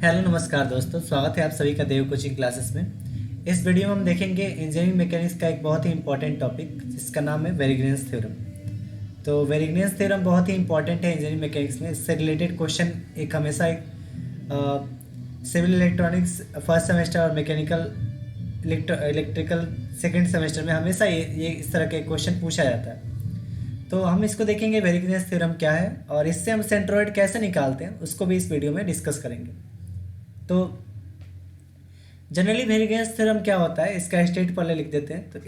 Hello नमस्कार दोस्तों, स्वागत है आप सभी का देव कोचिंग क्लासेस में। इस वीडियो में हम देखेंगे इंजीनियरिंग मैकेनिक्स का एक बहुत ही इंपॉर्टेंट टॉपिक जिसका नाम है वेरिग्नेंस थ्योरम। तो वेरिग्नेंस थ्योरम बहुत ही इंपॉर्टेंट है इंजीनियरिंग मैकेनिक्स में। इससे रिलेटेड क्वेश्चन एक हमेशा एक सिविल इलेक्ट्रॉनिक्स फर्स्ट सेमेस्टर और मैकेनिकल इलेक्ट्रिकल सेकेंड सेमेस्टर में हमेशा ये इस तरह के क्वेश्चन पूछा जाता है। तो हम इसको देखेंगे वेरिग्नेंस थ्योरम क्या है और इससे हम सेंट्रोइड कैसे निकालते हैं उसको भी इस वीडियो में डिस्कस करेंगे। तो जनरली वेरिगेंस थ्योरम क्या होता है, इसका स्टेट पहले लिख देते हैं। तो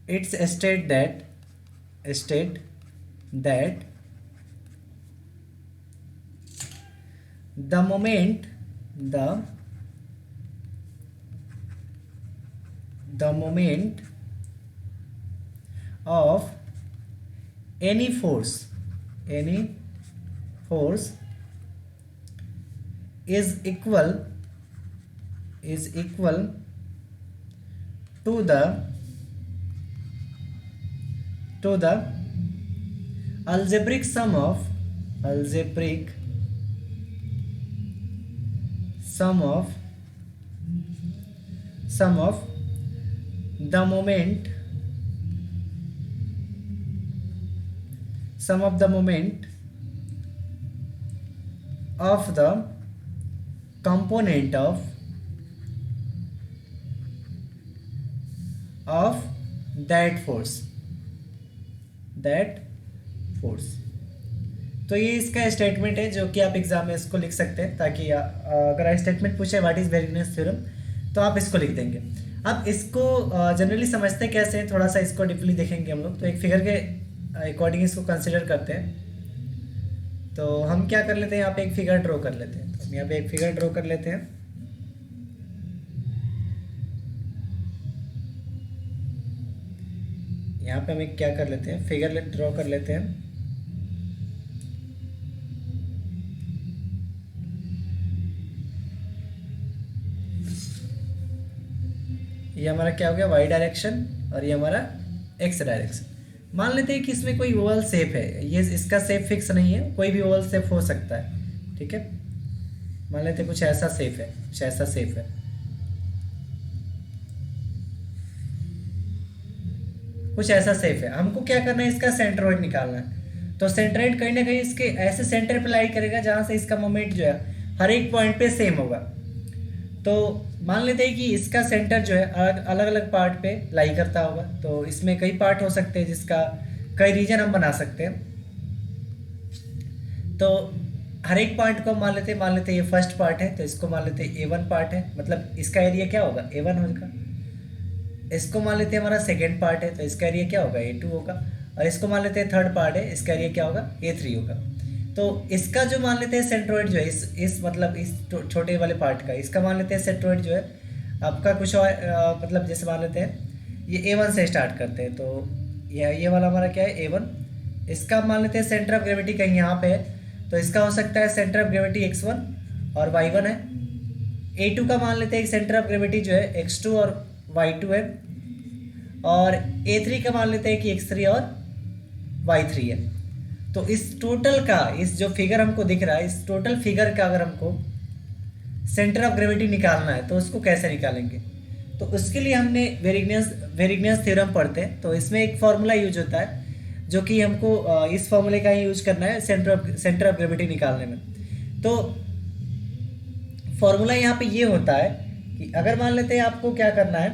it's state that the moment of any force is equal to the algebraic sum of the moment of the component of that force। तो ये इसका स्टेटमेंट है जो कि आप एग्जाम में इसको लिख सकते हैं, ताकि अगर स्टेटमेंट पूछे व्हाट इज वेरिग्नेंस थ्योरम तो आप इसको लिख देंगे। अब इसको जनरली समझते कैसे हैं, थोड़ा सा इसको डीपली देखेंगे हम लोग। तो एक फिगर के अकॉर्डिंग इसको कंसिडर करते हैं। तो हम क्या कर लेते हैं, यहाँ पे एक फिगर ड्रॉ कर लेते हैं। तो हम यहाँ पे एक फिगर ड्रॉ कर लेते हैं। यहाँ पे हम एक क्या कर लेते हैं, फिगर ड्रॉ कर लेते हैं। ये हमारा क्या हो गया, वाई डायरेक्शन, और ये हमारा एक्स डायरेक्शन। मान लेते हैं कि इसमें कोई ओवल शेप है, ये इसका शेप फिक्स नहीं है, कोई भी ओवल शेप हो सकता है। ठीक है, मान लेते हैं कुछ ऐसा शेप है, हमको क्या करना है, इसका सेंट्रोइड निकालना है। तो सेंट्रोइड कहीं ना कहीं इसके ऐसे सेंटर पे लाई करेगा जहां से इसका मोमेंट जो है हर एक पॉइंट पे सेम होगा। तो मान लेते हैं कि इसका सेंटर जो है अलग अलग पार्ट पे लाई करता होगा। तो इसमें कई पार्ट हो सकते हैं, जिसका कई रीजन हम बना सकते हैं। तो हर एक पॉइंट को मान लेते हैं ये फर्स्ट पार्ट है, तो इसको मान लेते हैं A1 पार्ट है, मतलब इसका एरिया क्या होगा, A1 होगा। इसको मान लेते हैं हमारा सेकेंड पार्ट है, तो इसका एरिया क्या होगा, A2 होगा। और इसको मान लेते हैं थर्ड पार्ट है, इसका एरिया क्या होगा, A3 होगा। तो इसका जो मान लेते हैं सेंट्रोइड जो है इस मतलब इस छोटे वाले पार्ट का, इसका मान लेते हैं सेंट्रोइड जो है आपका कुछ और मतलब जैसे मान लेते हैं ये A1 से स्टार्ट करते हैं। तो ये वाला हमारा क्या है, A1। इसका मान लेते हैं सेंटर ऑफ ग्रेविटी कहीं यहाँ पे है, तो इसका हो सकता है सेंटर ऑफ ग्रेविटी X1 और Y1 है। A2 का मान लेते हैं सेंटर ऑफ ग्रेविटी जो है X2 और Y2 है। और A3 का मान लेते हैं कि X3 और Y3 है। तो इस टोटल का, इस जो फिगर हमको दिख रहा है, इस टोटल फिगर का अगर हमको सेंटर ऑफ ग्रेविटी निकालना है तो उसको कैसे निकालेंगे। तो उसके लिए हमने वेरिग्नेंस थ्योरम पढ़ते हैं। तो इसमें एक फॉर्मूला यूज होता है जो कि हमको इस फॉर्मूले का ही यूज करना है सेंटर ऑफ ग्रेविटी निकालने में। तो फॉर्मूला यहाँ पे ये होता है कि अगर मान लेते हैं आपको क्या करना है,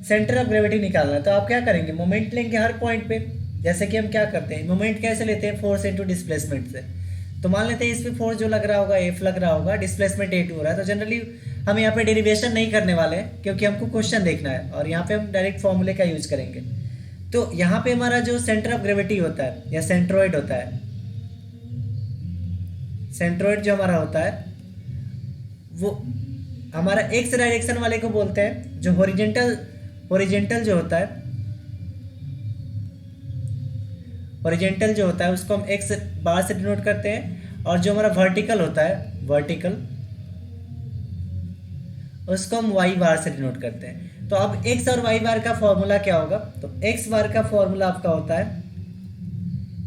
सेंटर ऑफ ग्रेविटी निकालना है, तो आप क्या करेंगे, मोमेंट लेंगे हर पॉइंट पे। जैसे कि हम क्या करते हैं, मोमेंट कैसे लेते हैं, फोर्स इनटू डिस्प्लेसमेंट से। तो मान लेते हैं इस पे फोर्स जो लग रहा होगा F लग रहा होगा, डिस्प्लेसमेंट A2 हो रहा है। तो जनरली हम यहाँ पे डेरिवेशन नहीं करने वाले हैं, क्योंकि हमको क्वेश्चन देखना है और यहाँ पे हम डायरेक्ट फॉर्मूले का यूज करेंगे। तो यहाँ पे हमारा जो सेंटर ऑफ ग्रेविटी होता है या सेंट्रोइड होता है, सेंट्रोइड जो हमारा होता है वो हमारा एक्स डायरेक्शन वाले को बोलते हैं। जो ओरिजेंटल जो होता है, ओरिजेंटल जो होता है उसको हम एक्स बार से डिनोट करते हैं, और जो हमारा वर्टिकल होता है, वर्टिकल, उसको हम वाई बार से डिनोट करते हैं। तो अब एक्स और वाई बार का फॉर्मूला क्या होगा, तो एक्स बार का फॉर्मूला आपका होता है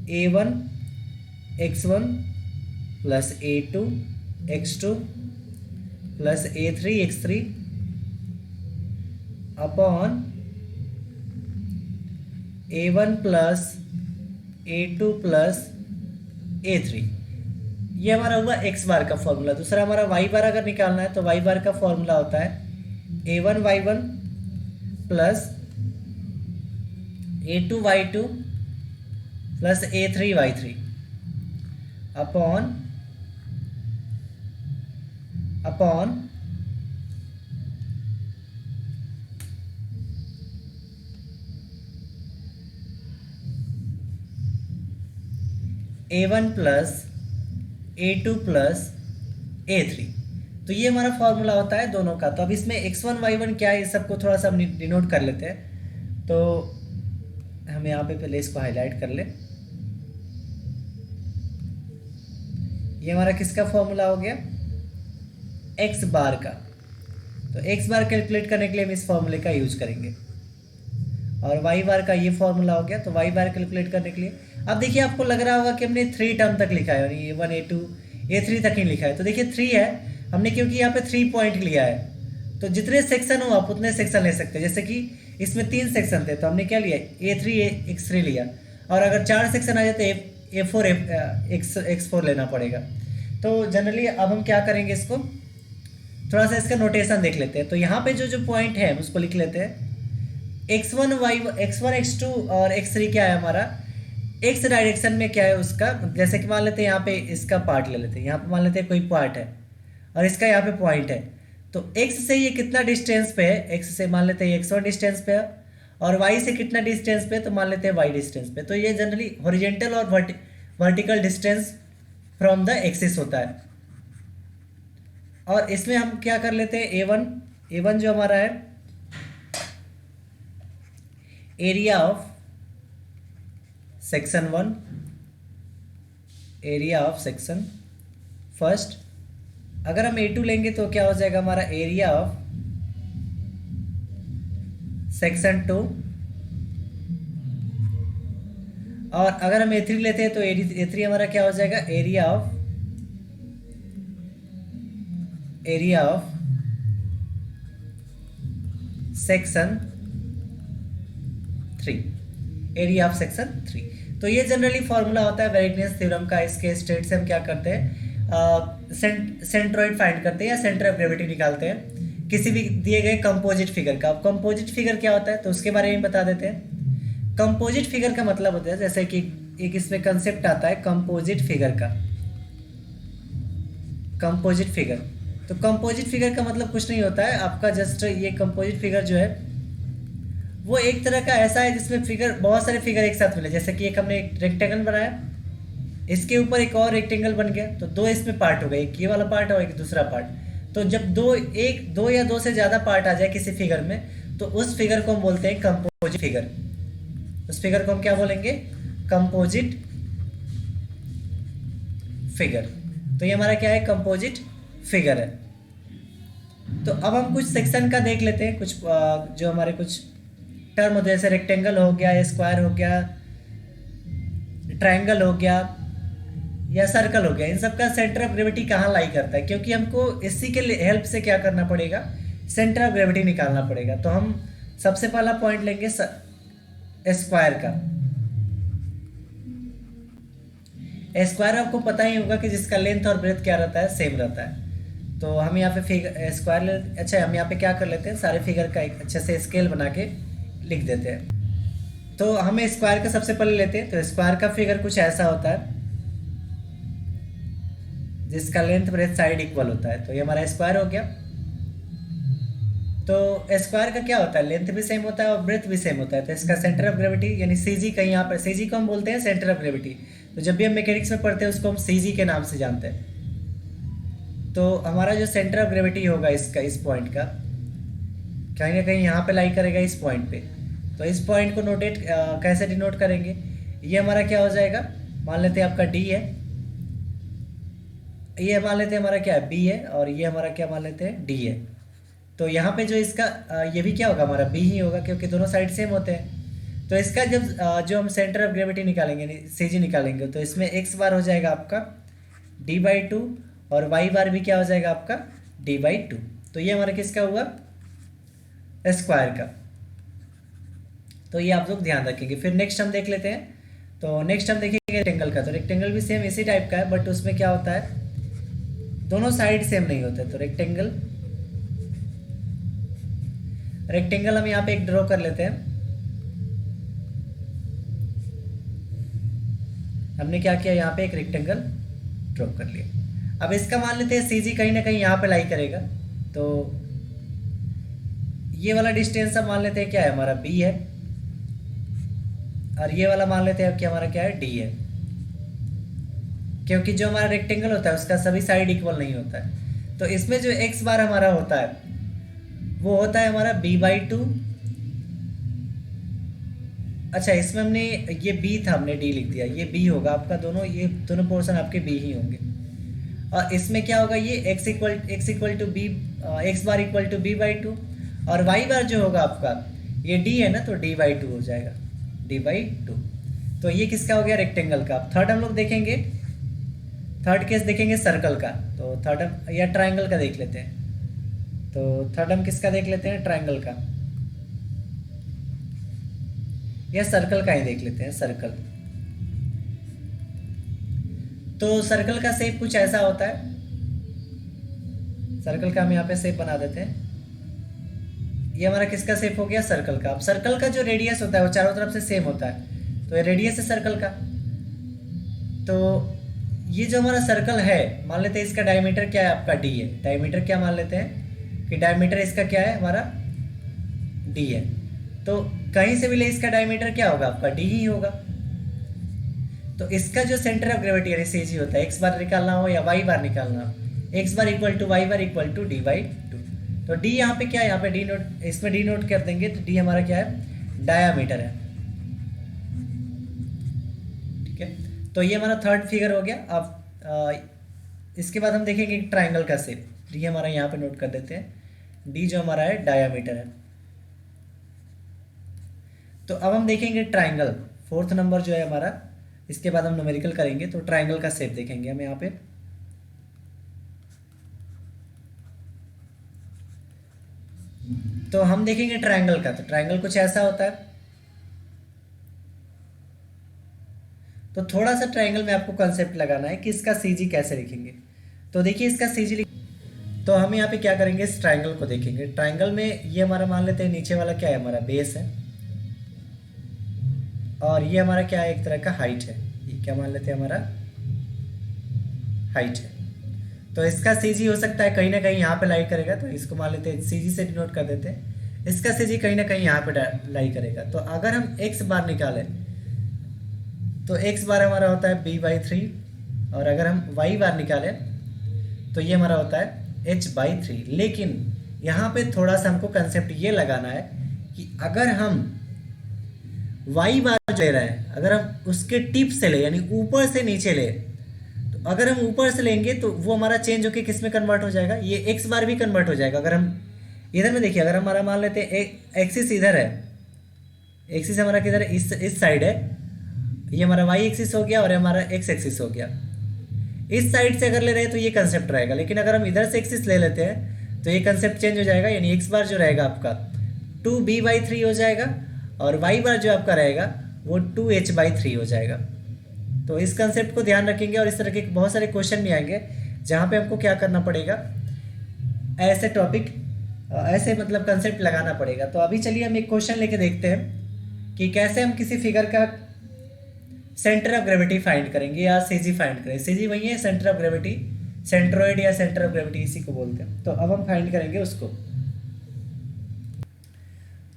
x1 plus a2 x2 plus a3 x3 upon a1 plus a2 plus a3। ये हमारा हुआ x बार का फॉर्मूला। दूसरा हमारा y बार अगर निकालना है तो y बार का फॉर्मूला होता है a1 y1 plus a2 y2 plus a3 y3 upon a1 plus a2 plus a3। तो ये हमारा फॉर्मूला होता है दोनों का। तो अब इसमें x1 y1 क्या है, इस सबको थोड़ा सा हम डिनोट कर लेते हैं। तो हम यहाँ पे पहले इसको हाईलाइट कर ले। ये हमारा किसका फॉर्मूला हो गया, x बार का। तो x बार कैलकुलेट करने के लिए हम इस फॉर्मूले का यूज करेंगे। और y बार का ये फॉर्मूला हो गया। तो y बार कैलकुलेट करने के लिए अब देखिए आपको लग रहा होगा कि हमने 3 टर्म तक लिखा है, यानी a1 a2 a3 तक ही लिखा है। तो देखिए 3 है हमने, क्योंकि यहाँ पे 3 पॉइंट लिया है। तो जितने सेक्शन हो आप उतने सेक्शन ले सकते हैं। जैसे कि इसमें 3 सेक्शन थे तो हमने क्या लिया, a3 x3 लिया। और अगर 4 सेक्शन आ जाए तो a4 x4 लेना पड़ेगा। तो जनरली अब हम क्या करेंगे, इसको थोड़ा सा इसका नोटेशन देख लेते हैं। तो यहाँ पे जो पॉइंट है उसको लिख लेते हैं। x1 x2 और x3 क्या है हमारा, x डायरेक्शन में क्या है उसका। जैसे कि मान लेते हैं यहाँ पे इसका पार्ट ले लेते हैं, यहाँ पे मान लेते हैं कोई पार्ट है और इसका यहाँ पे पॉइंट है। तो x से ये कितना डिस्टेंस पे है, x से मान लेते हैं x1 डिस्टेंस पे है, और y से कितना डिस्टेंस पे, तो मान लेते हैं y डिस्टेंस पे। तो ये जनरली हॉरिजेंटल और vertical distance from the axis होता है। और इसमें हम क्या कर लेते हैं, a1 जो हमारा है area of section 1, area of section first. अगर हम a2 लेंगे तो क्या हो जाएगा हमारा, एरिया ऑफ सेक्शन 2। और अगर हम a3 लेते हैं तो a3 हमारा क्या हो जाएगा, area of section 3, area of section 3। तो ये जनरली फॉर्मूला होता है वेरिगनेस थ्योरम का। इसके स्टेट से हम क्या करते हैं, सेंट्रोइड फाइंड करते हैं या सेंटर ऑफ ग्रेविटी निकालते हैं किसी भी दिए गए कंपोजिट फिगर का। अब कंपोजिट फिगर क्या होता है तो उसके बारे में बता देते हैं। कंपोजिट फिगर का मतलब होता है, जैसे कि एक इसमें कंसेप्ट आता है कंपोजिट फिगर का। कंपोजिट फिगर, तो कंपोजिट फिगर का मतलब कुछ नहीं होता है आपका, जस्ट ये कंपोजिट फिगर जो है वो एक तरह का ऐसा है जिसमें फिगर, बहुत सारे फिगर एक साथ मिले। जैसे कि एक हमने एक रेक्टेंगल बनाया, इसके ऊपर एक और रेक्टेंगल बन गया, तो 2 इसमें पार्ट हो गए, एक ये वाला पार्ट और एक दूसरा पार्ट। तो जब दो या दो से ज़्यादा पार्ट आ जाए किसी फिगर में तो उस फिगर को हम बोलते हैं कंपोजिट फिगर। उस फिगर को हम क्या बोलेंगे, कंपोजिट फिगर। तो ये हमारा क्या है, कंपोजिट फिगर है। तो अब हम कुछ सेक्शन का देख लेते हैं, कुछ जो हमारे कुछ टर्म होते हैं, जैसे रेक्टेंगल हो गया, स्क्वायर हो गया, ट्रायंगल हो गया या सर्कल हो गया। इन सब का सेंटर ऑफ ग्रेविटी कहाँ लाई करता है, क्योंकि हमको इसी के हेल्प से क्या करना पड़ेगा, सेंटर ऑफ ग्रेविटी निकालना पड़ेगा। तो हम सबसे पहला पॉइंट लेंगे स्क्वायर का। स्क्वायर आपको पता ही होगा कि जिसका लेंथ और ब्रेथ क्या रहता है, सेम रहता है। तो हम यहाँ पे फिगर स्क्वायर अच्छा हम यहाँ पे क्या कर लेते हैं, सारे फिगर का एक अच्छे से स्केल बना के लिख देते हैं। तो हमें स्क्वायर का सबसे पहले लेते हैं। तो स्क्वायर का फिगर कुछ ऐसा होता है जिसका लेंथ ब्रेथ साइड इक्वल होता है। तो ये हमारा स्क्वायर हो गया। तो स्क्वायर का क्या होता है, लेंथ भी सेम होता है और ब्रेथ भी सेम होता है। तो इसका सेंटर ऑफ ग्रेविटी यानी सीजी कहीं यहाँ पर, सीजी को हम बोलते हैं सेंटर ऑफ ग्रेविटी। तो जब भी हम मैकेनिक्स में पढ़ते हैं उसको हम सीजी के नाम से जानते हैं। तो हमारा जो सेंटर ऑफ ग्रेविटी होगा इसका, इस पॉइंट का कहीं ना कहीं यहाँ पे लाई करेगा, इस पॉइंट पे। तो इस पॉइंट को कैसे डिनोट करेंगे, ये हमारा क्या हो जाएगा, मान लेते हैं आपका डी है, ये मान लेते हैं हमारा क्या है बी है, और ये हमारा क्या मान लेते हैं डी है। तो यहाँ पे जो इसका ये भी क्या होगा हमारा बी ही होगा, क्योंकि दोनों साइड सेम होते हैं। तो इसका जब जो हम सेंटर ऑफ ग्रेविटी निकालेंगे सीजी निकालेंगे तो इसमें एक्स बार हो जाएगा आपका d/2 और वाई बार भी क्या हो जाएगा आपका d/2। तो ये हमारा किसका हुआ स्क्वायर का। तो ये आप लोग ध्यान रखेंगे। फिर नेक्स्ट हम देख लेते हैं। तो नेक्स्ट हम देखेंगे रेक्टेंगल का। तो रेक्टेंगल भी सेम इसी टाइप का है, बट उसमें क्या होता है दोनों साइड सेम नहीं होते। तो रेक्टेंगल हम यहाँ पे एक ड्रॉ कर लेते हैं। हमने क्या किया यहाँ पे एक रेक्टेंगल ड्रॉ कर लिया। अब इसका मान लेते हैं सीजी कहीं ना कहीं यहाँ पे लाई करेगा। तो ये वाला डिस्टेंस हम मान लेते हैं क्या है हमारा बी है, और ये वाला मान लेते हैं कि हमारा क्या है डी है, क्योंकि जो हमारा रेक्टेंगल होता है उसका सभी साइड इक्वल नहीं होता है। तो इसमें जो एक्स बार हमारा होता है वो होता है हमारा b/2। अच्छा, इसमें हमने ये b था, हमने d लिख दिया, ये b होगा आपका। ये दोनों पोर्शन आपके b ही होंगे। और इसमें क्या होगा ये x bar equal to b/2 और y बार जो होगा आपका ये d है ना, तो d/2 हो जाएगा d/2। तो ये किसका हो गया रेक्टेंगल का। थर्ड हम लोग देखेंगे, थर्ड केस देखेंगे सर्कल का। तो थर्ड हम या ट्राइंगल का देख लेते हैं। तो थर्ड हम किसका देख लेते हैं ट्राइंगल का, या सर्कल का ही देख लेते हैं सर्कल। तो सर्कल का शेप कुछ ऐसा होता है। सर्कल का हम यहाँ पे शेप बना देते हैं। ये हमारा किसका शेप हो गया सर्कल का। अब सर्कल का जो रेडियस होता है वो चारों तरफ से सेम होता है। तो ये रेडियस है सर्कल का। तो ये जो हमारा सर्कल है मान लेते हैं इसका डायमीटर क्या है आपका डी है। डायमीटर क्या मान लेते हैं कि डायमीटर इसका क्या है हमारा डी है। तो कहीं से भी ले इसका डायमीटर क्या होगा आपका डी ही होगा। तो इसका जो सेंटर ऑफ ग्रेविटी है सीजी होता है, एक्स बार निकालना हो या वाई बार निकालना हो, x bar equal to y bar equal to d/2। तो डी यहाँ पे क्या है, यहाँ पे डी नोट, इसमें डी नोट कर देंगे। तो डी हमारा क्या है डायामीटर है। ठीक है, तो ये हमारा थर्ड फिगर हो गया। अब इसके बाद हम देखेंगे ट्राइंगल का शेप। डी हमारा यहाँ पे नोट कर देते हैं, डी जो हमारा है डायामीटर है। तो अब हम देखेंगे ट्राइंगल, फोर्थ नंबर जो है हमारा। इसके बाद हम न्यूमेरिकल करेंगे। तो ट्राइंगल का शेप देखेंगे हम यहाँ पे। तो हम देखेंगे ट्राइंगल का। तो ट्राइंगल कुछ ऐसा होता है। तो थोड़ा सा ट्राइंगल में आपको कंसेप्ट लगाना है कि इसका सीजी कैसे लिखेंगे। तो देखिए इसका सीजी तो हम यहाँ पे क्या करेंगे इस ट्राइंगल को देखेंगे। ट्राइंगल में ये हमारा मान लेते हैं नीचे वाला क्या है हमारा बेस है, और ये हमारा क्या है एक तरह का हाइट है। ये क्या मान लेते हैं हमारा हाइट है। तो इसका सीजी हो सकता है कहीं ना कहीं यहाँ पे लाई करेगा। तो इसको मान लेते हैं सीजी से डिनोट कर देते हैं। इसका सीजी कहीं ना कहीं यहाँ पे लाई करेगा। तो अगर हम एक्स बार निकालें तो एक्स बार हमारा होता है b/3, और अगर हम वाई बार निकालें तो ये हमारा होता है h/3। लेकिन यहाँ पे थोड़ा सा हमको कंसेप्ट ये लगाना है कि अगर हम वाई बार जो ले रहे हैं, अगर हम उसके टिप से ले यानी ऊपर से नीचे ले, तो अगर हम ऊपर से लेंगे तो वो हमारा चेंज होकर किस में कन्वर्ट हो जाएगा, ये एक्स बार भी कन्वर्ट हो जाएगा। अगर हम इधर में देखिए, अगर हमारा मान लेते हैं एक्सिस इधर है, एक्सिस हमारा किधर है इस साइड है, ये हमारा वाई एक्सिस हो गया और हमारा एक्स एक्सिस हो गया। इस साइड से अगर ले रहे हैं तो ये कंसेप्ट रहेगा। लेकिन अगर हम इधर से एक्सिस ले लेते हैं तो ये कंसेप्ट चेंज हो जाएगा। यानी एक्स बार जो रहेगा आपका 2b/3 हो जाएगा, और वाई बार जो आपका रहेगा वो 2h/3 हो जाएगा। तो इस कंसेप्ट को ध्यान रखेंगे। और इस तरह के बहुत सारे क्वेश्चन भी आएंगे जहाँ पे हमको क्या करना पड़ेगा, ऐसे टॉपिक ऐसे मतलब कंसेप्ट लगाना पड़ेगा। तो अभी चलिए हम एक क्वेश्चन लेके देखते हैं कि कैसे हम किसी फिगर का सेंटर ऑफ ग्रेविटी फाइंड करेंगे या सीजी फाइंड करें। सीजी वही है सेंटर ऑफ ग्रेविटी, सेंट्रोइड या सेंटर ऑफ ग्रेविटी इसी को बोलते हैं। तो अब हम फाइंड करेंगे उसको।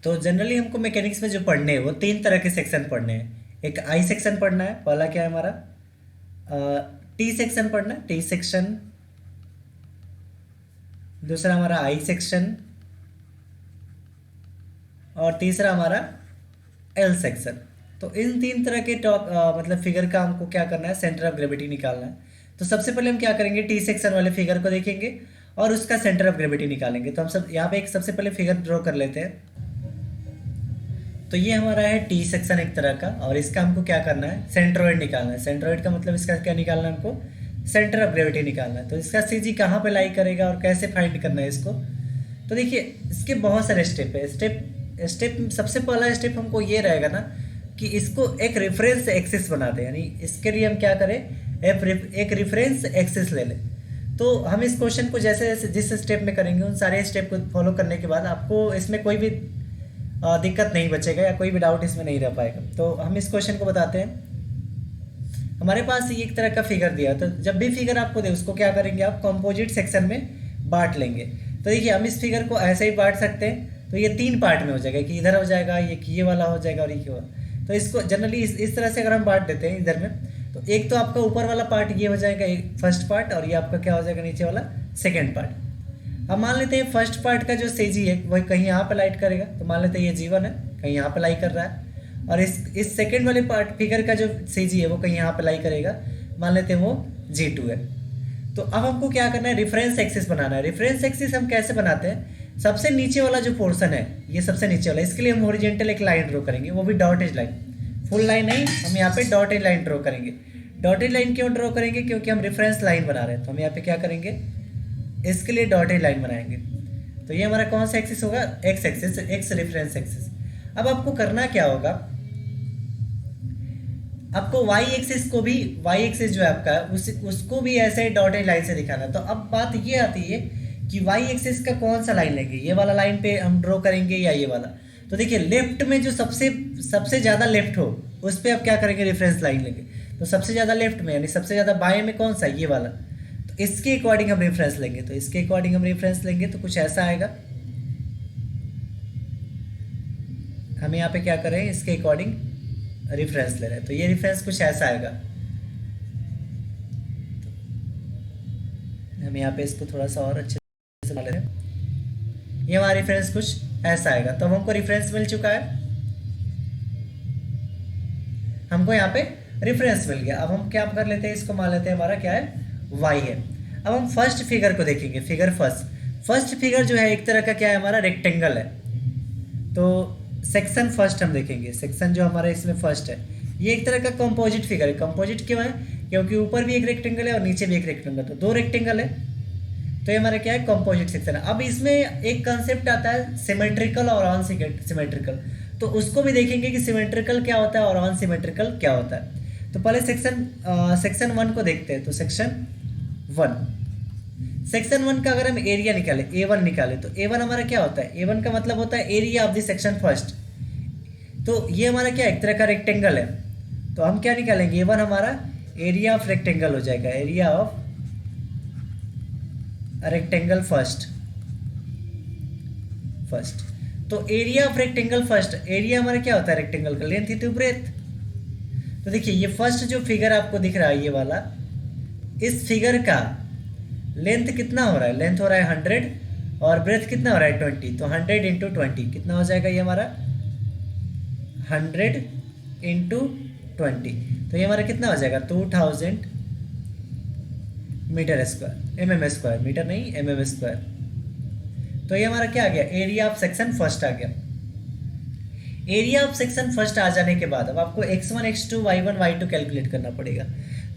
तो जनरली हमको मैकेनिक्स में जो पढ़ने हैं वो 3 तरह के सेक्शन पढ़ने हैं। एक आई सेक्शन पढ़ना है, पहला क्या है हमारा टी सेक्शन पढ़ना है, टी सेक्शन। दूसरा हमारा आई सेक्शन, और तीसरा हमारा एल सेक्शन। तो इन 3 तरह के मतलब फिगर का हमको क्या करना है, सेंटर ऑफ ग्रेविटी निकालना है। तो सबसे पहले हम क्या करेंगे, टी सेक्शन वाले फिगर को देखेंगे और उसका सेंटर ऑफ ग्रेविटी निकालेंगे। तो हम सब यहाँ पे एक सबसे पहले फिगर ड्रॉ कर लेते हैं। तो ये हमारा है टी सेक्शन एक तरह का, और इसका हमको क्या करना है, सेंट्रोइड निकालना है। सेंट्रोइड का मतलब इसका क्या निकालना है हमको, सेंटर ऑफ ग्रेविटी निकालना है। तो इसका सीजी कहाँ पे लाई करेगा और कैसे फाइंड करना है इसको, तो देखिए इसके बहुत सारे स्टेप है। स्टेप सबसे पहला स्टेप हमको ये रहेगा ना कि इसको एक रेफरेंस एक्सिस बना दे, यानी इसके लिए हम क्या करें, एक रेफरेंस एक्सिस ले लें। तो हम इस क्वेश्चन को जैसे जैसे जिस स्टेप में करेंगे उन सारे स्टेप को फॉलो करने के बाद आपको इसमें कोई भी दिक्कत नहीं बचेगा या कोई भी डाउट इसमें नहीं रह पाएगा। तो हम इस क्वेश्चन को बताते हैं। हमारे पास ये एक तरह का फिगर दिया, तो जब भी फिगर आपको दे उसको क्या करेंगे आप कंपोजिट सेक्शन में बांट लेंगे। तो देखिए हम इस फिगर को ऐसे ही बांट सकते हैं, तो ये 3 पार्ट में हो जाएगा, कि इधर हो जाएगा, ये वाला हो जाएगा और ये वाला। तो इसको जनरली इस तरह से अगर हम बांट देते हैं इधर में, तो एक तो आपका ऊपर वाला पार्ट ये हो जाएगा फर्स्ट पार्ट, और ये आपका क्या हो जाएगा नीचे वाला सेकेंड पार्ट। अब मान लेते हैं फर्स्ट पार्ट का जो सेजी है वही कहीं यहाँ पे लाइट करेगा, तो मान लेते हैं ये G1 है, कहीं यहाँ पे लाई कर रहा है। और इस सेकेंड वाले पार्ट फिगर का जो सेजी है वो कहीं यहाँ पे लाई करेगा, मान लेते हैं वो G2 है। तो अब हमको क्या करना है, रेफरेंस एक्सिस बनाना है। रेफरेंस एक्सिस हम कैसे बनाते हैं, सबसे नीचे वाला जो पोर्शन है, ये सबसे नीचे वाला, इसके लिए हम हॉरिजॉन्टल एक लाइन ड्रॉ करेंगे, वो भी डॉटेड लाइन, फुल लाइन नहीं, हम यहाँ पे डॉटेड लाइन ड्रॉ करेंगे। डॉटेड लाइन क्यों ड्रॉ करेंगे, क्योंकि हम रेफरेंस लाइन बना रहे हैं। तो हम यहाँ पे क्या करेंगे, इसके लिए डॉटेड लाइन बनाएंगे। तो ये हमारा कौन सा एक्सिस होगा, x axis, x reference axis. अब आपको करना क्या होगा, आपको वाई एक्सिस को भी, वाई एक्सिस जो है आपका उसको भी ऐसे डॉटेड लाइन से दिखाना है। तो अब बात ये आती है कि वाई एक्सिस का कौन सा लाइन लेंगे, ये वाला लाइन पे हम ड्रॉ करेंगे या ये वाला। तो देखिए लेफ्ट में जो सबसे ज़्यादा लेफ्ट हो उस पर आप क्या करेंगे, रेफरेंस लाइन लेंगे। तो सबसे ज़्यादा लेफ्ट में यानी सबसे ज़्यादा बाएं में कौन सा, ये वाला, तो इसके अकॉर्डिंग हम रेफरेंस लेंगे। तो इसके अकॉर्डिंग हम रेफरेंस लेंगे तो कुछ ऐसा आएगा। हम यहाँ पे क्या करें, इसके अकॉर्डिंग रेफरेंस ले रहे हैं, तो ये रेफरेंस कुछ ऐसा आएगा। हम यहाँ पे इसको थोड़ा सा और अच्छे से बना ले रहे हैं, ये हमारा रेफरेंस कुछ ऐसा आएगा। तो हमको रेफरेंस मिल चुका है, हमको यहाँ पे रेफरेंस मिल गया। अब हम क्या कर लेते हैं, इसको मान लेते हैं हमारा क्या है, y है। अब हम फर्स्ट फिगर को देखेंगे, फिगर फर्स्ट फिगर जो है एक तरह का क्या है, हमारा रेक्टेंगल है। तो सेक्शन फर्स्ट हम देखेंगे, सेक्शन जो हमारा इसमें फर्स्ट है, ये एक तरह का कंपोजिट फिगर है। कंपोजिट क्यों है, क्योंकि ऊपर भी एक रेक्टेंगल है और नीचे भी एक रेक्टेंगल, तो 2 रेक्टेंगल है। तो ये हमारा क्या है, कंपोजिट सेक्शन है। अब इसमें एक कंसेप्ट आता है सिमेट्रिकल और अन सिमेट्रिकल, तो उसको भी देखेंगे कि सिमेट्रिकल क्या होता है और अन सिमेट्रिकल क्या होता है। तो पहले सेक्शन 1 को देखते हैं। तो सेक्शन 1 का अगर हम एरिया निकालें, A1 निकालें, तो A1 हमारा क्या होता है, A1 का मतलब होता है area of the section first. तो ये हमारा क्या एक तरह का रेक्टेंगल है, तो हम क्या निकालेंगे, A1 हमारा एरिया ऑफ रेक्टेंगल हो जाएगा, एरिया ऑफ रेक्टेंगल फर्स्ट। तो area of rectangle first, area हमारा क्या होता है रेक्टेंगल का, लेंथ इंटू ब्रेथ। तो देखिए ये फर्स्ट जो फिगर आपको दिख रहा है ये वाला, इस फिगर का लेंथ कितना हो रहा है, लेंथ हो रहा है 100 और ब्रेथ कितना हो रहा है 20। तो 100 इंटू 20 कितना हो जाएगा, ये हमारा 100 इंटू 20, तो ये हमारा कितना हो जाएगा 2000 metre square, mm square, metre नहीं mm स्क्वायर। तो ये हमारा क्या आ गया, एरिया ऑफ सेक्शन फर्स्ट आ गया। एरिया ऑफ सेक्शन फर्स्ट आ जाने के बाद अब आपको x1 x2 y1 y2 calculate करना पड़ेगा।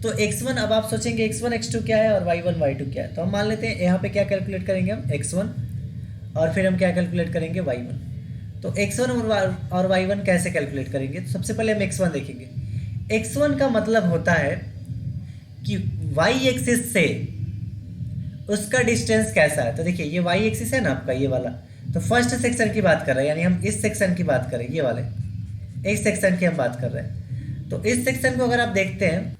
तो x1, अब आप सोचेंगे x1 x2 क्या है और y1 y2 क्या है, तो हम मान लेते हैं यहाँ पे क्या कैलकुलेट करेंगे हम x1 और फिर हम क्या कैलकुलेट करेंगे y1। तो x1 और y1 कैसे कैलकुलेट करेंगे, तो सबसे पहले हम x1 देखेंगे। x1 का मतलब होता है कि y एक्सिस से उसका डिस्टेंस कैसा है। तो देखिए ये y एक्सिस है ना आपका ये वाला, तो फर्स्ट सेक्शन की बात कर रहे हैं, यानी हम इस सेक्शन की बात करें, ये वाले इस सेक्शन की हम बात कर रहे हैं। तो इस सेक्शन को अगर आप देखते हैं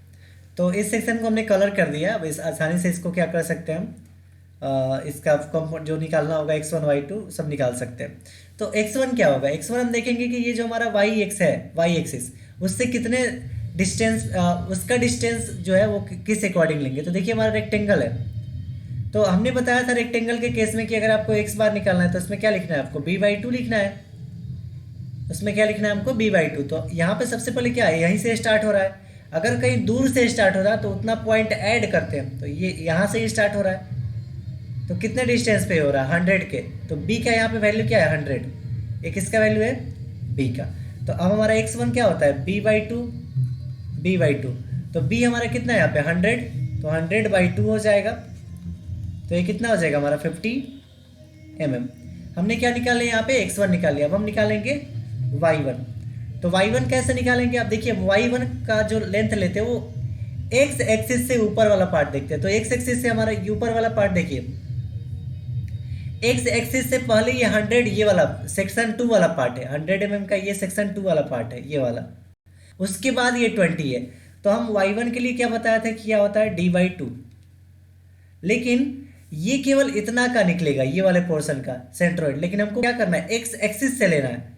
तो इस सेक्शन को हमने कलर कर दिया। अब इस आसानी से इसको क्या कर सकते हैं हम, इसका जो निकालना होगा x1 y2 सब निकाल सकते हैं। तो x1 क्या होगा, x1 हम देखेंगे कि ये जो हमारा y एक्स है, y एक्सिस, उससे कितने डिस्टेंस, उसका डिस्टेंस जो है वो किस अकॉर्डिंग लेंगे। तो देखिए हमारा रेक्टेंगल है, तो हमने बताया था रेक्टेंगल के केस में कि अगर आपको x बार निकालना है तो उसमें क्या लिखना है, आपको b/2 लिखना है। उसमें क्या लिखना है हमको, b/2। तो यहाँ पे सबसे पहले क्या है, यहीं से स्टार्ट हो रहा है। अगर कहीं दूर से स्टार्ट हो रहा है तो उतना पॉइंट ऐड करते हैं, तो ये यहाँ से ही स्टार्ट हो रहा है, तो कितने डिस्टेंस पे हो रहा है 100 के। तो b का यहाँ पे वैल्यू क्या है 100, एक इसका वैल्यू है b का। तो अब हमारा x1 क्या होता है, b/2, तो b हमारा कितना है यहाँ पे 100, तो 100/2 हो जाएगा, तो ये कितना हो जाएगा हमारा 50 mm। हमने क्या निकाले यहाँ पे x1 निकाल लिया। अब हम निकालेंगे y1। तो y1 कैसे निकालेंगे, आप देखिए y1 का जो लेंथ लेते हैं वो x एक्सिस से ऊपर वाला पार्ट देखते हैं। तो x एक्सिस से हमारा ऊपर वाला पार्ट देखिए, x एक्सिस से पहले ये 100, ये वाला सेक्शन 2 वाला पार्ट है, 100 mm का ये सेक्शन 2 वाला पार्ट है ये वाला, उसके बाद ये 20 है। तो हम y1 के लिए क्या बताया था, क्या होता है d/2, लेकिन ये केवल इतना का निकलेगा, ये वाले पोर्शन का सेंट्रोइड, लेकिन हमको क्या करना है, x एक्सिस से लेना है।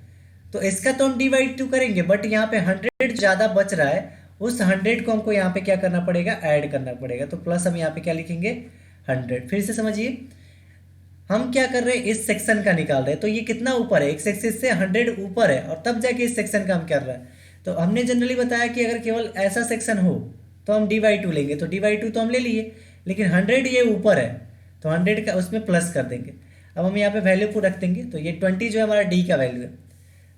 तो इसका तो हम d/2 करेंगे, बट यहाँ पे 100 ज्यादा बच रहा है, उस 100 को हमको यहाँ पे क्या करना पड़ेगा, ऐड करना पड़ेगा। तो प्लस हम यहाँ पे क्या लिखेंगे 100। फिर से समझिए, हम क्या कर रहे हैं, इस सेक्शन का निकाल रहे हैं। तो ये कितना ऊपर है, x एक्सिस से 100 ऊपर है, और तब जाके इस सेक्शन का हम कर रहे हैं। तो हमने जनरली बताया कि अगर केवल ऐसा सेक्शन हो तो हम d/2 लेंगे, तो d/2 तो हम ले लिए, लेकिन 100 ये ऊपर है तो 100 का उसमें प्लस कर देंगे। अब हम यहाँ पे वैल्यू को रख देंगे, तो ये 20 जो है हमारा d का वैल्यू है,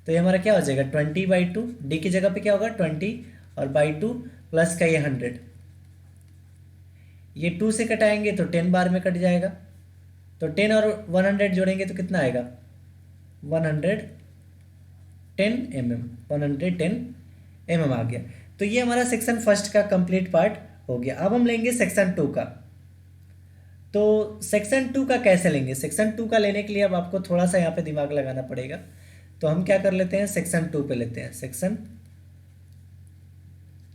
तो ये हमारा क्या हो जाएगा 20/2, d की जगह पे क्या होगा 20 और /2 प्लस का ये 100, ये 2 से कटाएंगे तो 10 बार में कट जाएगा। तो 10 और 100 जोड़ेंगे तो कितना आएगा 110 mm, 110 mm आ गया। तो ये हमारा सेक्शन फर्स्ट का कंप्लीट पार्ट हो गया। अब हम लेंगे सेक्शन 2 का। तो सेक्शन 2 का कैसे लेंगे, सेक्शन 2 का लेने के लिए अब आपको थोड़ा सा यहाँ पे दिमाग लगाना पड़ेगा। तो हम क्या कर लेते हैं, सेक्शन 2 पे लेते हैं, सेक्शन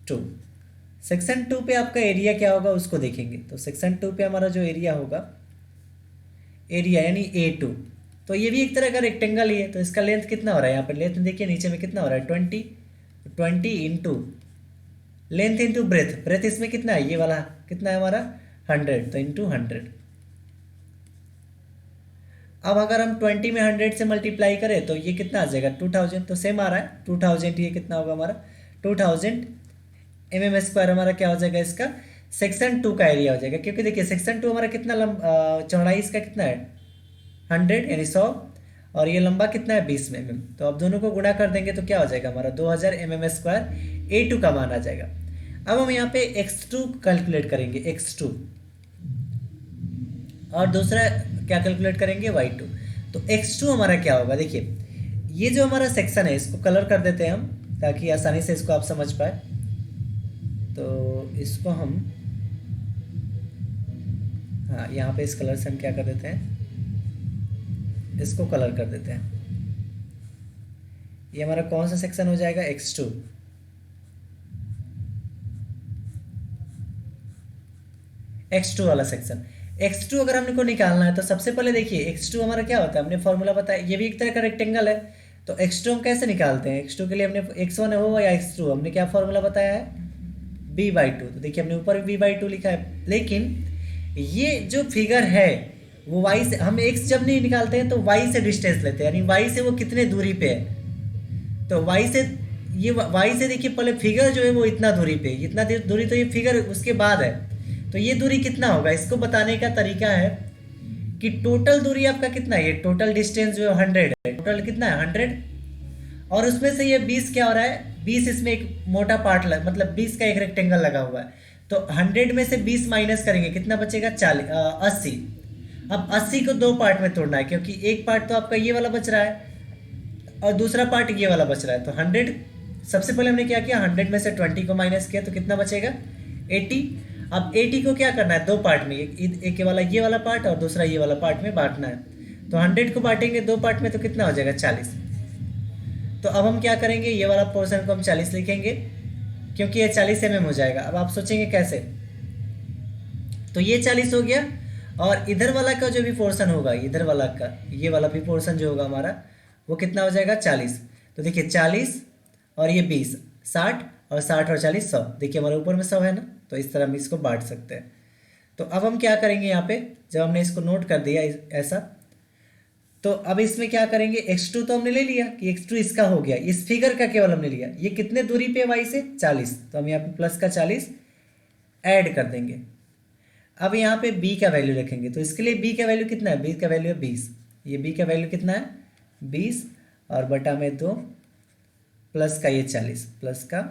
2। सेक्शन 2 पे आपका एरिया क्या होगा उसको देखेंगे। तो सेक्शन 2 पे हमारा जो एरिया होगा, एरिया यानी A2, तो ये भी एक तरह का रेक्टेंगल ही है। तो इसका लेंथ कितना हो रहा है, यहाँ पे लेंथ देखिए नीचे में कितना हो रहा है 20 into length into breadth, breadth इसमें कितना है, ये वाला कितना है हमारा 100, तो इंटू 100। अब अगर हम 20 में 100 से मल्टीप्लाई करें तो ये कितना आ जाएगा 2000, तो सेम आ रहा है 2000, ये कितना होगा हमारा 2000 mm² हमारा क्या हो जाएगा, इसका सेक्शन 2 का एरिया हो जाएगा। क्योंकि देखिए सेक्शन 2 हमारा कितना चौड़ाई इसका कितना है 100 यानी 100, और ये लंबा कितना है 20 mm। तो अब दोनों को गुणा कर देंगे तो क्या हो जाएगा हमारा 2000 mm² A2 का मान आ जाएगा। अब हम यहाँ पे x2 कैलकुलेट करेंगे, x2, और दूसरा क्या कैलकुलेट करेंगे y2। तो x2 हमारा क्या होगा, देखिए ये जो हमारा सेक्शन है इसको कलर कर देते हैं हम, ताकि आसानी से इसको आप समझ पाए। तो इसको हम, हाँ यहाँ पे इस कलर से हम क्या कर देते हैं, इसको कलर कर देते हैं। ये हमारा कौन सा सेक्शन हो जाएगा, x2। x2 वाला सेक्शन, x2 अगर हमने को निकालना है तो सबसे पहले देखिए x2 हमारा क्या होता है, हमने फॉर्मूला बताया, ये भी एक तरह का रेक्टेंगल है। तो x2 हम कैसे निकालते हैं, x2 के लिए हमने x1 हो या x2, हमने क्या फॉर्मूला बताया है b/2। तो देखिए हमने ऊपर b/2 लिखा है, लेकिन ये जो फिगर है वो y से, हम x जब नहीं निकालते हैं तो y से डिस्टेंस लेते हैं, यानी y से वो कितने दूरी पे है। तो y से, ये y से देखिए पहले फिगर जो है वो इतना दूरी पे, इतना दूरी, तो ये फिगर उसके बाद है। तो ये दूरी कितना होगा, इसको बताने का तरीका है कि टोटल दूरी आपका कितना है, ये टोटल डिस्टेंस जो है 100 है, टोटल कितना है 100, और उसमें से ये 20 क्या हो रहा है, 20 इसमें एक मोटा पार्ट मतलब 20 का एक रेक्टेंगल लगा हुआ है। तो 100 में से 20 माइनस करेंगे कितना बचेगा 80। अब 80 को दो पार्ट में तोड़ना है, क्योंकि एक पार्ट तो आपका ये वाला बच रहा है और दूसरा पार्ट ये वाला बच रहा है। तो 100, सबसे पहले हमने क्या किया, 100 में से 20 को माइनस किया तो कितना बचेगा 80। अब 80 को क्या करना है, दो पार्ट में, एक वाला ये वाला पार्ट और दूसरा ये वाला पार्ट में बांटना है। तो 100 को बांटेंगे दो पार्ट में तो कितना हो जाएगा 40। तो अब हम क्या करेंगे, ये वाला पोर्शन को हम 40 लिखेंगे, क्योंकि ये 40 mm हो जाएगा। अब आप सोचेंगे कैसे, तो ये 40 हो गया, और इधर वाला का जो भी पोर्शन होगा, इधर वाला का ये वाला भी पोर्शन जो होगा हमारा वो कितना हो जाएगा 40। तो देखिए 40 और ये 20, 60, और 60 और 40 100। देखिए हमारे ऊपर में 100 है ना, तो इस तरह हम इसको बांट सकते हैं। तो अब हम क्या करेंगे, यहाँ पे जब हमने इसको नोट कर दिया ऐसा, तो अब इसमें क्या करेंगे, x2 तो हमने ले लिया कि x2 इसका हो गया, इस फिगर का केवल हमने लिया, ये कितने दूरी पे y से 40, तो हम यहाँ पे प्लस का 40 ऐड कर देंगे। अब यहाँ पे b का वैल्यू रखेंगे, तो इसके लिए b का वैल्यू कितना है, b का वैल्यू है 20, ये b का वैल्यू कितना है 20, और बटा में 2 प्लस का ये 40, प्लस का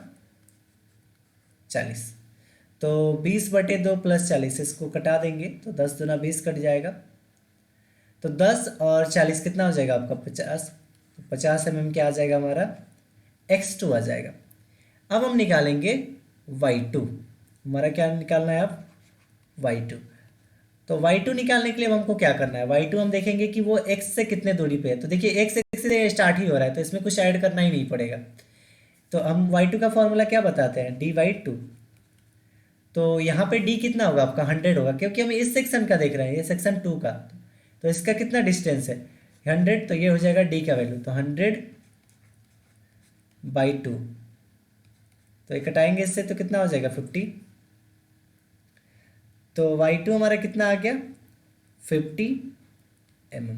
40, तो 20/2 प्लस 40, इसको कटा देंगे तो 10 दूना 20 कट जाएगा। तो 10 और 40 कितना हो जाएगा आपका 50, तो 50 mm क्या आ जाएगा हमारा x2 आ जाएगा। अब हम निकालेंगे y2, हमारा क्या निकालना है अब y2। तो y2 निकालने के लिए अब हमको क्या करना है, y2 हम देखेंगे कि वो x से कितने दूरी पे है। तो देखिए x से स्टार्ट ही हो रहा है तो इसमें कुछ ऐड करना ही नहीं पड़ेगा। तो हम y2 का फॉर्मूला क्या बताते हैं, d/2। तो यहाँ पे d कितना होगा आपका 100 होगा, क्योंकि हम इस सेक्शन का देख रहे हैं, ये सेक्शन 2 का। तो इसका कितना डिस्टेंस है 100, तो ये हो जाएगा d का वैल्यू, तो 100/2। तो ये कटाएंगे इससे तो कितना हो जाएगा 50। तो y2 हमारा कितना आ गया 50 mm।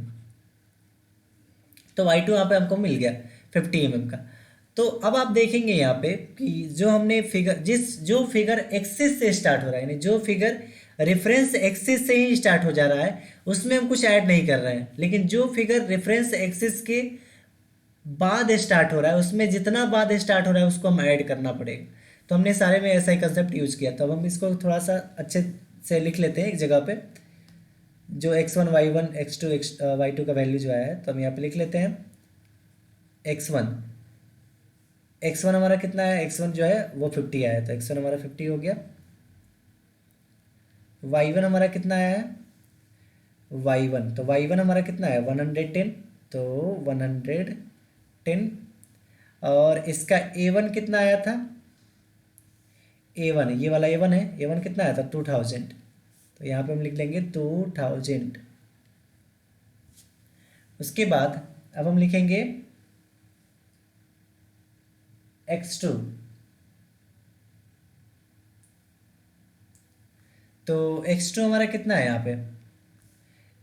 तो y2 यहाँ पे हमको मिल गया 50 mm का। तो अब आप देखेंगे यहाँ पे कि जो हमने फिगर जो फिगर एक्सिस से स्टार्ट हो रहा है, यानी जो फिगर रेफरेंस एक्सिस से ही स्टार्ट हो जा रहा है उसमें हम कुछ ऐड नहीं कर रहे हैं, लेकिन जो फिगर रेफरेंस एक्सिस के बाद स्टार्ट हो रहा है उसमें जितना बाद स्टार्ट हो रहा है उसको हम ऐड करना पड़ेगा। तो हमने सारे में ऐसा ही कंसेप्ट यूज किया। तो अब हम इसको थोड़ा सा अच्छे से लिख लेते हैं एक जगह पे, जो x1 y1 x2 y2 का वैल्यू जो आया है। तो हम यहाँ पे लिख लेते हैं x1 हमारा कितना है, x1 जो है वो 50 आया है, तो x1 हमारा 50 हो गया। y1 हमारा कितना आया है y1, तो y1 हमारा कितना है 110, तो 110। और इसका a1 कितना आया था, a1 ये वाला a1 है, a1 कितना आया था 2000, तो यहाँ पे हम लिख लेंगे 2000। उसके बाद अब हम लिखेंगे x2, तो x2 हमारा कितना है यहाँ पे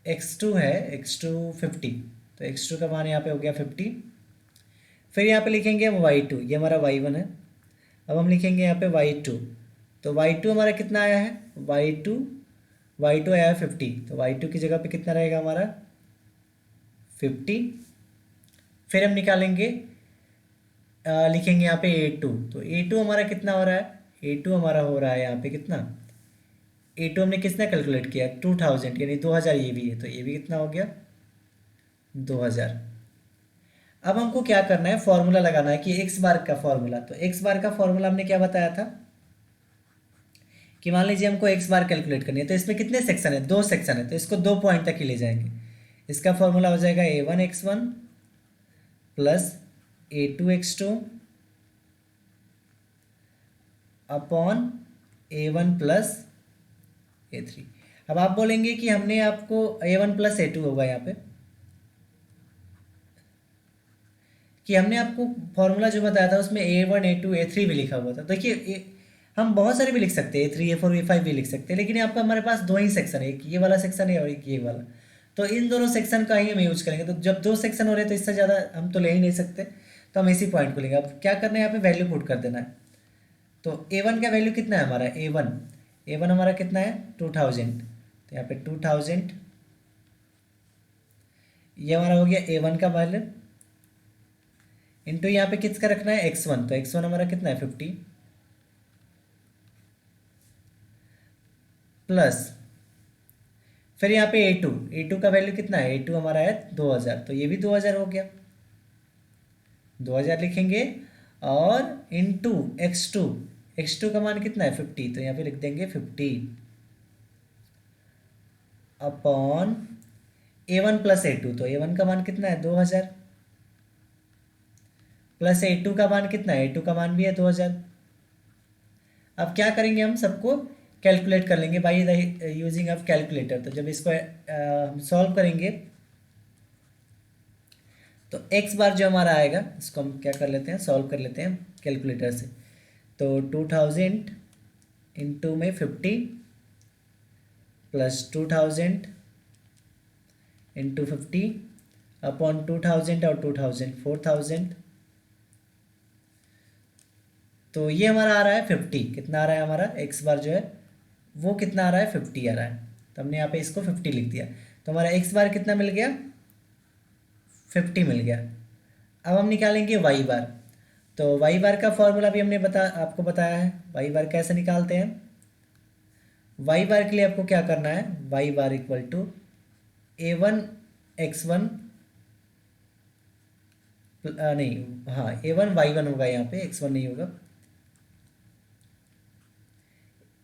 x2 है x2 50, तो x2 का मान यहाँ पे हो गया 50। फिर यहाँ पे लिखेंगे हम y2, ये हमारा y1 है। अब हम लिखेंगे यहाँ पे y2, तो y2 हमारा कितना आया है y2 आया है 50, तो y2 की जगह पे कितना रहेगा हमारा 50। फिर हम निकालेंगे लिखेंगे यहाँ पे a2, तो a2 हमारा कितना हो रहा है, a2 हमारा हो रहा है यहाँ पे कितना, a2 हमने कितना कैलकुलेट किया 2000, यानी 2000 ये भी है, तो ये भी कितना हो गया 2000। अब हमको क्या करना है, फॉर्मूला लगाना है कि x बार का फॉर्मूला। तो x बार का फॉर्मूला हमने क्या बताया था कि मान लीजिए हमको x बार कैलकुलेट करनी है, तो इसमें कितने सेक्शन है, 2 सेक्शन है, तो इसको 2 पॉइंट तक ही ले जाएंगे। इसका फॉर्मूला हो जाएगा a1x1 plus a2x2 upon a1 plus a3। अब आप बोलेंगे कि हमने आपको a1 प्लस a2 होगा यहाँ पे, कि हमने आपको फॉर्मूला जो बताया था उसमें a1 a2 a3 भी लिखा हुआ था। देखिए हम बहुत सारे भी लिख सकते हैं, a3 a4 a5 भी लिख सकते हैं, लेकिन यहाँ पे हमारे पास 2 ही सेक्शन है, एक ये वाला सेक्शन है और एक ये वाला। तो इन दोनों सेक्शन का ही हम यूज करेंगे। तो जब 2 सेक्शन हो रहे हैं तो इससे ज़्यादा हम तो ले ही नहीं सकते, तो हम इसी पॉइंट को लेंगे। अब क्या करना है, यहाँ पे वैल्यू पुट कर देना है। तो a1 का वैल्यू कितना है हमारा, a1 हमारा कितना है 2000, तो यहाँ पे 2000 ये हमारा हो गया a1 का वैल्यू, इंटू यहाँ पे किसका रखना है x1, तो x1 हमारा कितना है 50 प्लस, फिर यहाँ पे a2 का वैल्यू कितना है, a2 हमारा है 2000, तो ये भी 2000 हो गया, 2000 लिखेंगे। और इंटू x2 का मान कितना है 50, तो यहाँ पे लिख देंगे 50 अपॉन a1 प्लस a2, तो a1 का मान कितना है 2000 प्लस a2 का मान कितना है, a2 का मान भी है 2000। अब क्या करेंगे, हम सबको कैलकुलेट कर लेंगे बाई यूजिंग ऑफ कैलकुलेटर। तो जब इसको हम सॉल्व करेंगे तो x बार जो हमारा आएगा इसको हम क्या कर लेते हैं, सॉल्व कर लेते हैं कैलकुलेटर से। तो 2000 इंटू में 50 प्लस 2000 इंटू 50 अपॉन 2000 और 2000 4000, तो ये हमारा आ रहा है 50। कितना आ रहा है हमारा x बार जो है वो कितना आ रहा है 50 आ रहा है, तो हमने यहाँ पे इसको 50 लिख दिया। तो हमारा x बार कितना मिल गया 50 मिल गया। अब हम निकालेंगे y बार। तो वाई बार का फॉर्मूला भी हमने आपको बताया है। वाई बार कैसे निकालते हैं? वाई बार के लिए आपको क्या करना है? Y bar equal to A1 X1 नहीं, हाँ A1 Y1 होगा, यहाँ पे X1 नहीं होगा।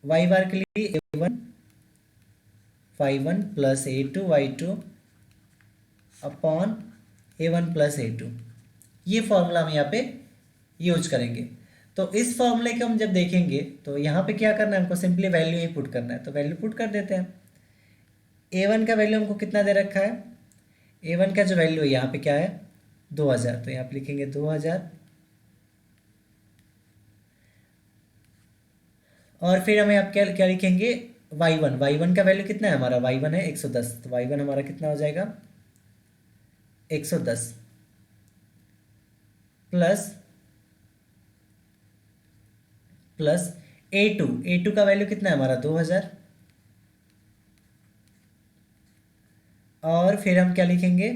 वाई बार के लिए A1 Y1 plus A2 Y2 upon A1 plus A2, ये फॉर्मूला हम यहाँ पे यूज करेंगे। तो इस फॉर्मूले को हम जब देखेंगे तो यहाँ पे क्या करना है, हमको सिंपली वैल्यू ही पुट करना है। तो वैल्यू पुट कर देते हैं। A1 का वैल्यू हमको कितना दे रखा है? A1 का जो वैल्यू है यहाँ पे क्या है? 2000। तो यहाँ पे लिखेंगे 2000, और फिर हमें आप क्या क्या लिखेंगे? Y1 का वैल्यू कितना है हमारा? Y1 है 110। तो Y1 हमारा कितना हो जाएगा? 110 प्लस प्लस A2 का वैल्यू कितना है हमारा? 2000, और फिर हम क्या लिखेंगे?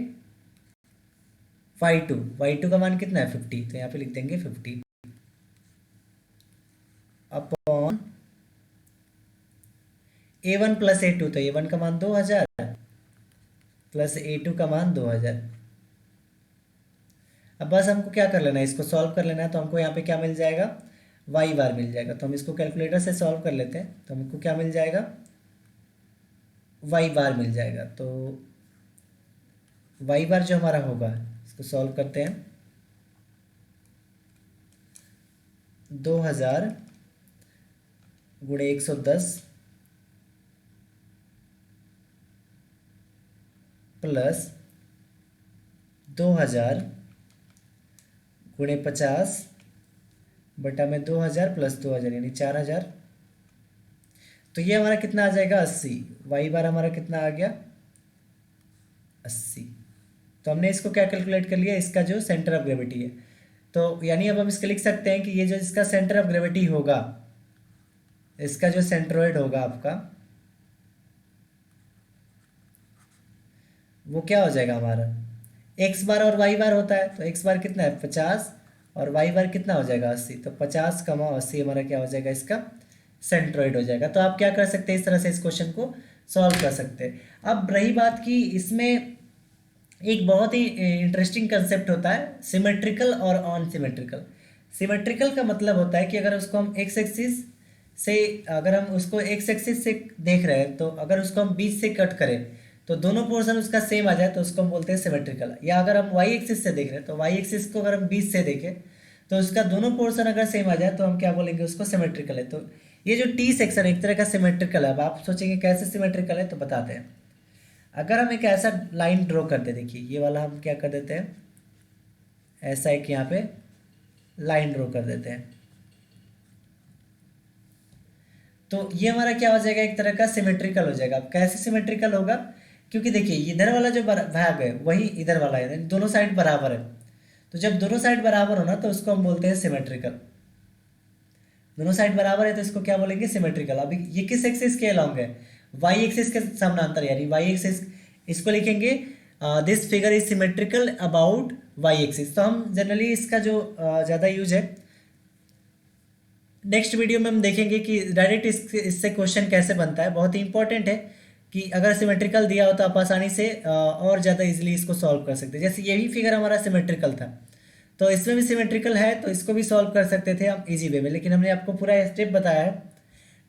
Y2 का मान कितना है? 50। तो यहाँ पे लिख देंगे 50 अपॉन A1 प्लस A2। तो A1 का मान 2000 प्लस A2 का मान 2000। अब बस हमको क्या कर लेना है, इसको सॉल्व कर लेना है। तो हमको यहाँ पे क्या मिल जाएगा? वाई बार मिल जाएगा। तो हम इसको कैलकुलेटर से सॉल्व कर लेते हैं। तो हमको क्या मिल जाएगा? वाई बार मिल जाएगा। तो वाई बार जो हमारा होगा, इसको सॉल्व करते हैं। 2000 गुणे 110 प्लस 2000 गुणे 50 बटा में 2000 प्लस 2000 यानी 4000। तो ये हमारा कितना आ जाएगा? 80। वाई बार हमारा कितना आ गया? 80। तो हमने इसको क्या कैलकुलेट कर लिया? इसका जो सेंटर ऑफ ग्रेविटी है। तो यानी अब हम इसको लिख सकते हैं कि ये जो इसका सेंटर ऑफ ग्रेविटी होगा, इसका जो सेंट्रोइड होगा आपका, वो क्या हो जाएगा हमारा? एक्स बार और वाई बार होता है। तो एक्स बार कितना है? 50, और वाई बार कितना हो जाएगा? 80। तो 50, 80 हमारा क्या हो जाएगा? इसका सेंट्रोइड हो जाएगा। तो आप क्या कर सकते हैं, इस तरह से इस क्वेश्चन को सॉल्व कर सकते हैं। अब रही बात की, इसमें एक बहुत ही इंटरेस्टिंग कंसेप्ट होता है सिमेट्रिकल और ऑन सिमेट्रिकल। सिमेट्रिकल का मतलब होता है कि अगर उसको हम एक्स एक्सिस से, अगर हम उसको एक्स एक्सिस से देख रहे हैं, तो अगर उसको हम बीच से कट करें तो दोनों पोर्शन उसका सेम आ जाए, तो उसको हम बोलते हैं सिमेट्रिकल। या अगर हम वाई एक्सिस से देख रहे हैं, तो वाई एक्सिस को अगर हम बीच से देखें तो उसका दोनों पोर्शन अगर सेम आ जाए, तो हम क्या बोलेंगे? उसको सिमेट्रिकल है। तो ये जो टी सेक्शन एक तरह का सिमेट्रिकल है। अब आप सोचेंगे कैसे सिमेट्रिकल है, तो बताते हैं। अगर हम एक ऐसा लाइन ड्रॉ करते, देखिए ये वाला हम क्या कर देते हैं, ऐसा एक यहाँ पे लाइन ड्रॉ कर देते हैं। तो ये हमारा क्या हो जाएगा? एक तरह का सिमेट्रिकल हो जाएगा। अब कैसे सिमेट्रिकल होगा? क्योंकि देखिए इधर वाला जो भाग है वही इधर वाला है, दोनों साइड बराबर है। तो जब दोनों साइड बराबर हो ना, तो उसको हम बोलते हैं सिमेट्रिकल। दोनों साइड बराबर है तो इसको क्या बोलेंगे? सिमेट्रिकल। अभी ये किस एक्सिस के अलोंग है? वाई एक्सिस के समानांतर, यानी वाई एक्सिस। इसको लिखेंगे this figure is symmetrical about y axis. तो हम जनरली इसका जो ज़्यादा यूज है, नेक्स्ट वीडियो में हम देखेंगे कि डायरेक्ट इससे क्वेश्चन कैसे बनता है। बहुत ही इंपॉर्टेंट है कि अगर सिमेट्रिकल दिया हो तो आप आसानी से और ज़्यादा इजीली इसको सॉल्व कर सकते हैं। जैसे यही फिगर हमारा सिमेट्रिकल था, तो इसमें भी सिमेट्रिकल है, तो इसको भी सॉल्व कर सकते थे हम इजी वे में। लेकिन हमने आपको पूरा स्टेप बताया है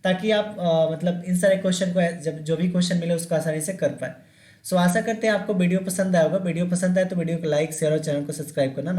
ताकि आप मतलब इन सारे क्वेश्चन को, जब जो भी क्वेश्चन मिले उसको आसानी से कर पाए। सो आशा करते हैं आपको वीडियो पसंद आया होगा। वीडियो पसंद आए तो वीडियो को लाइक, शेयर और चैनल को सब्सक्राइब करना